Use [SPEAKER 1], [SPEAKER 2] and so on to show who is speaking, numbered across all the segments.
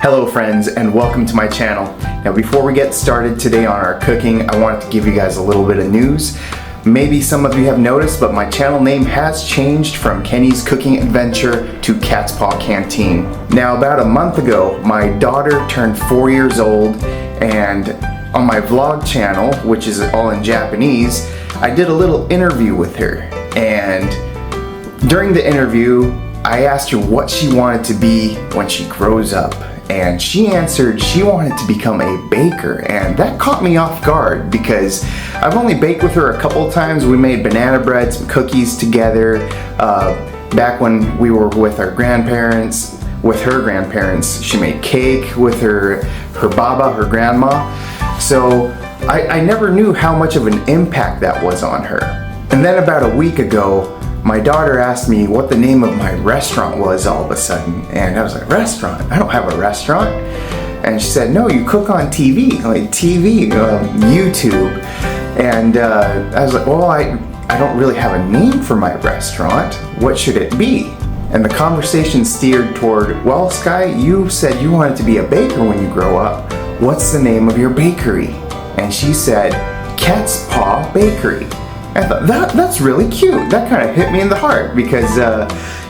[SPEAKER 1] Hello friends, and welcome to my channel. Now before we get started today on our cooking, I wanted to give you guys a little bit of news. Maybe some of you have noticed, but my channel name has changed from Kenny's Cooking Adventure to Cat's Paw Canteen. Now about a month ago, my daughter turned 4 years old, and on my vlog channel, which is all in Japanese, I did a little interview with her. And during the interview, I asked her what she wanted to be when she grows up. And she answered she wanted to become a baker, and that caught me off guard because I've only baked with her a couple of times. We made banana bread, some cookies together, back when we were with our grandparents, with her grandparents. She made cake with her baba, her grandma. So I never knew how much of an impact that was on her. And then about a week ago, my daughter asked me what the name of my restaurant was all of a sudden, and I was like, restaurant? I don't have a restaurant. And she said, no, you cook on TV, like TV, YouTube. And I was like, well, I don't really have a name for my restaurant. What should it be? And the conversation steered toward, well, Sky, you said you wanted to be a baker when you grow up. What's the name of your bakery? And she said, Cat's Paw Bakery. I thought, that's really cute. That kind of hit me in the heart because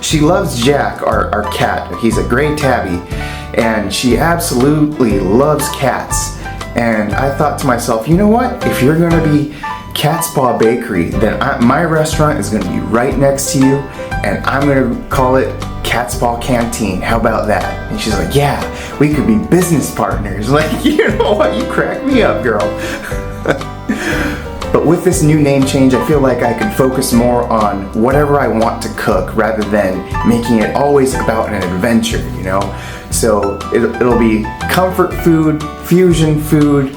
[SPEAKER 1] she loves Jack, our cat. He's a gray tabby, and she absolutely loves cats. And I thought to myself, you know what? If you're going to be Cat's Paw Bakery, then my restaurant is going to be right next to you, and I'm going to call it Cat's Paw Canteen. How about that? And she's like, yeah, we could be business partners. Like, you know what? You crack me up, girl. But with this new name change, I feel like I can focus more on whatever I want to cook rather than making it always about an adventure, you know? So it'll be comfort food, fusion food,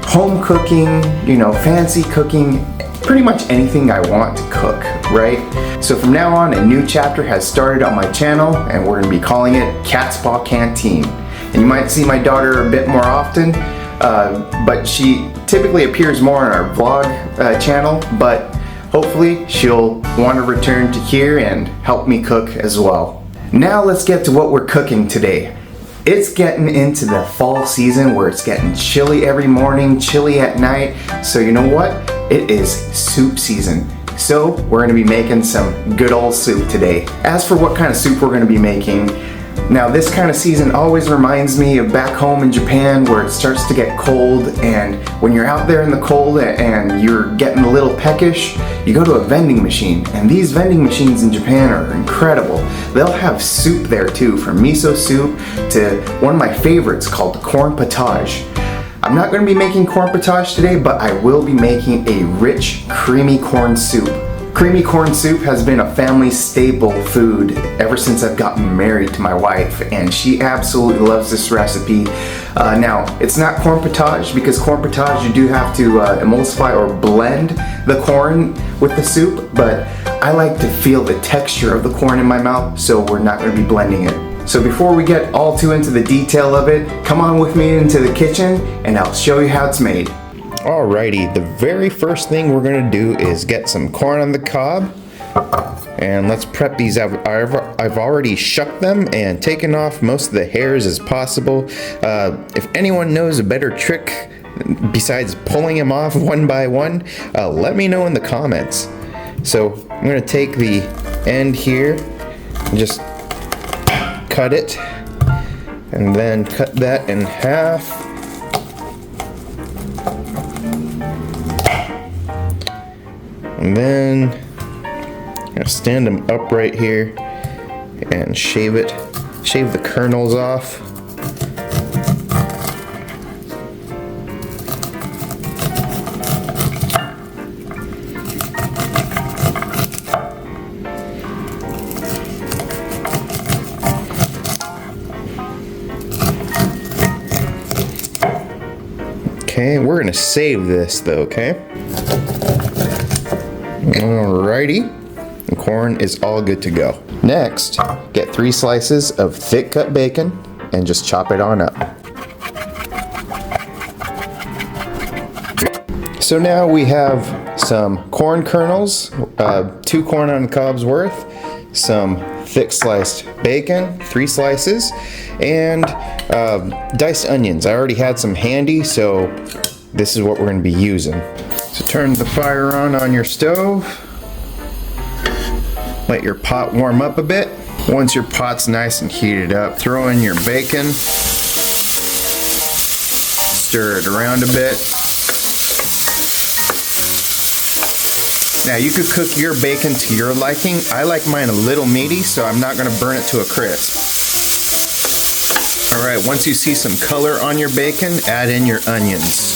[SPEAKER 1] home cooking, you know, fancy cooking, pretty much anything I want to cook, right? So from now on, a new chapter has started on my channel, and we're gonna be calling it Cat's Paw Canteen. And you might see my daughter a bit more often, but she typically appears more on our vlog channel, but hopefully she'll want to return to here and help me cook as well. Now let's get to what we're cooking today. It's getting into the fall season where it's getting chilly every morning, chilly at night, so you know what? It is soup season. So we're going to be making some good old soup today. As for what kind of soup we're going to be making, now this kind of season always reminds me of back home in Japan where it starts to get cold, and when you're out there in the cold and you're getting a little peckish, you go to a vending machine, and these vending machines in Japan are incredible. They'll have soup there too, from miso soup to one of my favorites called corn potage. I'm not going to be making corn potage today, but I will be making a rich, creamy corn soup. Creamy corn soup has been a family staple food ever since I've gotten married to my wife, and she absolutely loves this recipe. Now, it's not corn potage because corn potage you do have to emulsify or blend the corn with the soup, but I like to feel the texture of the corn in my mouth, so we're not going to be blending it. So before we get all too into the detail of it, come on with me into the kitchen and I'll show you how it's made. Alrighty, the very first thing we're going to do is get some corn on the cob, and let's prep these. I've already shucked them and taken off most of the hairs as possible. If anyone knows a better trick besides pulling them off one by one, let me know in the comments. So I'm going to take the end here and just cut it, and then cut that in half. And then I'm gonna stand them upright here and shave the kernels off. Okay, we're gonna save this though, okay? Alrighty, the corn is all good to go. Next, get 3 slices of thick cut bacon and just chop it on up. So now we have some corn kernels, 2 corn on the cob's worth, some thick sliced bacon, 3 slices, and diced onions. I already had some handy, so this is what we're going to be using. So turn the fire on your stove. Let your pot warm up a bit. Once your pot's nice and heated up, throw in your bacon. Stir it around a bit. Now you could cook your bacon to your liking. I like mine a little meaty, so I'm not going to burn it to a crisp. Alright, once you see some color on your bacon, add in your onions.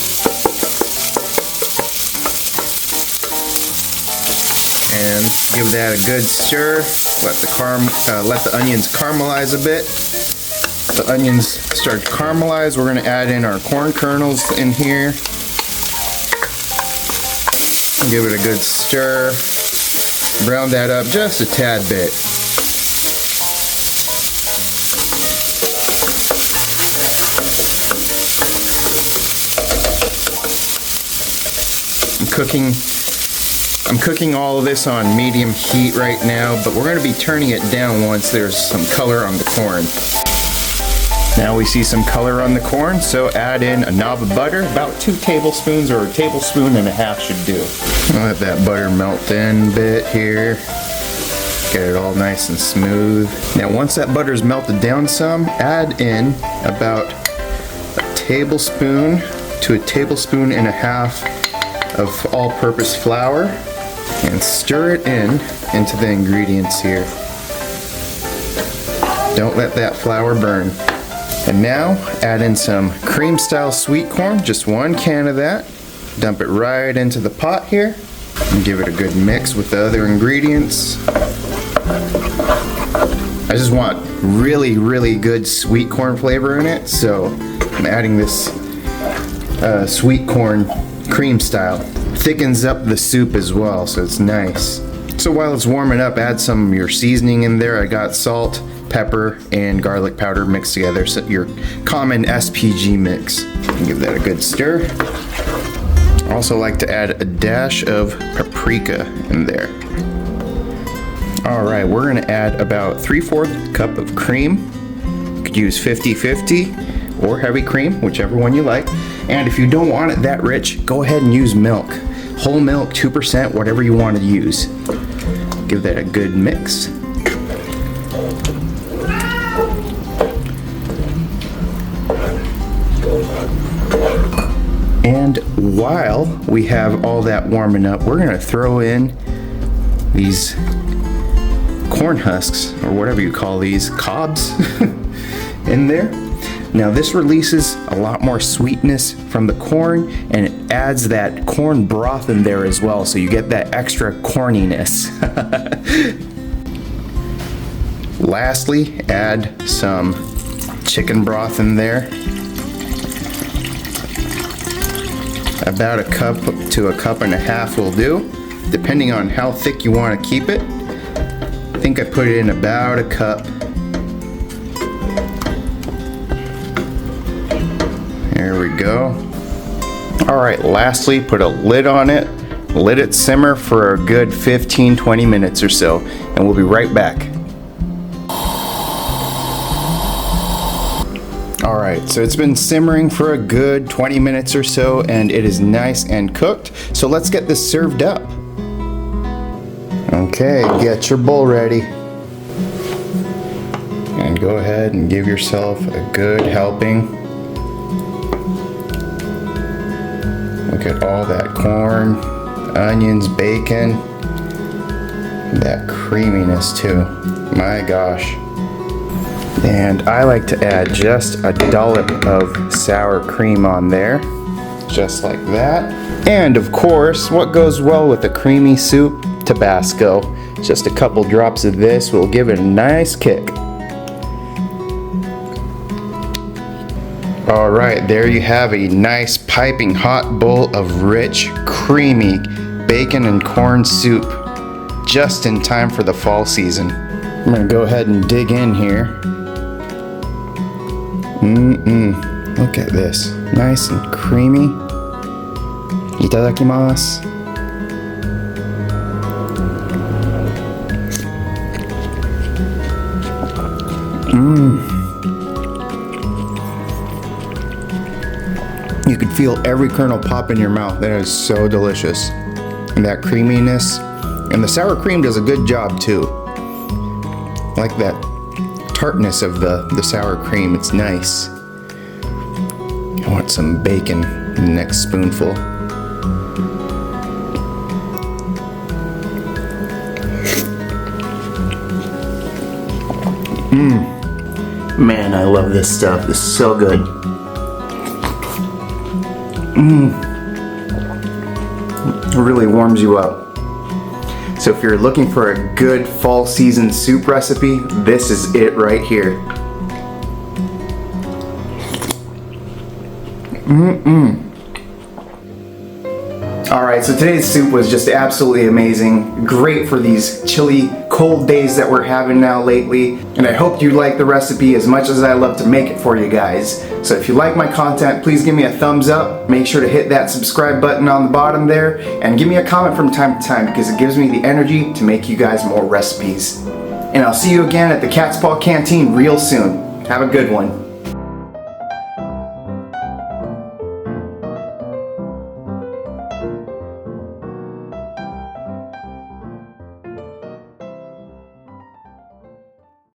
[SPEAKER 1] And give that a good stir. Let the onions caramelize a bit. The onions start to caramelize. We're going to add in our corn kernels in here. Give it a good stir. Brown that up just a tad bit. I'm cooking all of this on medium heat right now, but we're going to be turning it down once there's some color on the corn. Now we see some color on the corn, so add in a knob of butter, about 2 tablespoons or a tablespoon and a half should do. I'll let that butter melt in a bit here. Get it all nice and smooth. Now once that butter's melted down some, add in about a tablespoon to a tablespoon and a half of all-purpose flour and stir it into the ingredients here. Don't let that flour burn. And now add in some cream style sweet corn, just 1 can of that. Dump it right into the pot here and give it a good mix with the other ingredients. I just want really, really good sweet corn flavor in it, so I'm adding this sweet corn cream style. Thickens up the soup as well, so it's nice. So while it's warming up, add some of your seasoning in there. I got salt, pepper, and garlic powder mixed together, so your common SPG mix. Give that a good stir. Also like to add a dash of paprika in there. Alright, we're going to add about 3/4 cup of cream. You could use 50-50 or heavy cream, whichever one you like. And if you don't want it that rich, go ahead and use milk. Whole milk, 2%, whatever you want to use. Give that a good mix. And while we have all that warming up, we're going to throw in these corn husks, or whatever you call these, cobs, in there. Now this releases a lot more sweetness from the corn, and it adds that corn broth in there as well, so you get that extra corniness. Lastly, add some chicken broth in there. About 1 cup to 1.5 cups will do, depending on how thick you want to keep it. I think I put it in about 1 cup. There we go. Alright, lastly, put a lid on it. Let it simmer for a good 15-20 minutes or so, and we'll be right back. Alright, so it's been simmering for a good 20 minutes or so, and it is nice and cooked. So let's get this served up. Okay, get your bowl ready. And go ahead and give yourself a good helping. Look at all that corn, onions, bacon, that creaminess too. My gosh. And I like to add just a dollop of sour cream on there, just like that. And of course, what goes well with a creamy soup? Tabasco. Just a couple drops of this will give it a nice kick. Alright, there you have a nice piping hot bowl of rich, creamy bacon and corn soup, just in time for the fall season. I'm gonna go ahead and dig in here. Look at this, nice and creamy. Itadakimasu. You could feel every kernel pop in your mouth. That is so delicious. And that creaminess. And the sour cream does a good job too. I like that tartness of the sour cream. It's nice. I want some bacon in the next spoonful. Man, I love this stuff. This is so good. It really warms you up. So if you're looking for a good fall season soup recipe, this is it right here. Alright, so today's soup was just absolutely amazing. Great for these chilly, cold days that we're having now lately. And I hope you like the recipe as much as I love to make it for you guys. So if you like my content, please give me a thumbs up. Make sure to hit that subscribe button on the bottom there. And give me a comment from time to time because it gives me the energy to make you guys more recipes. And I'll see you again at the Cat's Paw Canteen real soon. Have a good one.